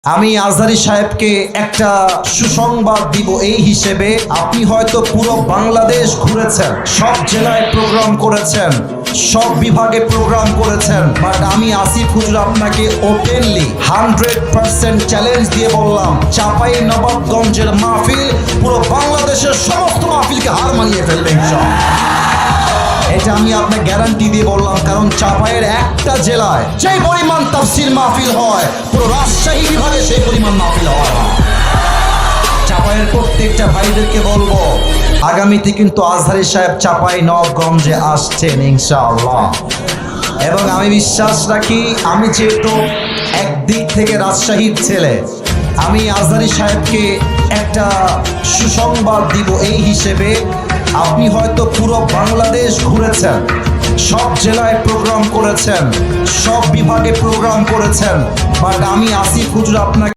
আমি আজহারী সাহেবকে একটা সুসংবাদ দিব এই হিসেবে, আপনি হয়তো পুরো বাংলাদেশ ঘুরেছেন, সব জেলায় প্রোগ্রাম করেছেন, সব বিভাগে প্রোগ্রাম করেছেন, বাট আমি আসিফ হুজুর আপনাকে ওপেনলি 100% চ্যালেঞ্জ দিয়ে বললাম, চাঁপাইনবাবগঞ্জের মাহফিল পুরো বাংলাদেশের সমস্ত মাহফিলকে হার মানিয়ে ফেলবে ইনশাআল্লাহ। এটা আমি আপনাকে গ্যারান্টি দিয়ে বললাম, কারণ চাঁপাইয়ের একটা জেলায় যে পরিমাণ তাফসীর মাহফিল হয়, পুরো রাজশাহী বিভাগে সেই পরিমাণ মাহফিল হয়। চাঁপাইয়ের প্রত্যেকটা ভাইদেরকে বলবো, আগামীতে কিন্তু আজহারী সাহেব চাঁপাইনবাবগঞ্জে আসছেন ইনশাআল্লাহ। এবং আমি বিশ্বাস রাখি, আমি যেহেতু একদিক থেকে রাজশাহীর ছেলে, আমি আজহারী সাহেবকে একটা সুসংবাদ দিব এই হিসেবে, আপনি হয়তো পুরো বাংলাদেশ ঘুরেছেন, সব জেলায় প্রোগ্রাম করেছেন, সব বিভাগে প্রোগ্রাম করেছেন, বাট আমি আসিফ হুজুর আপনাকে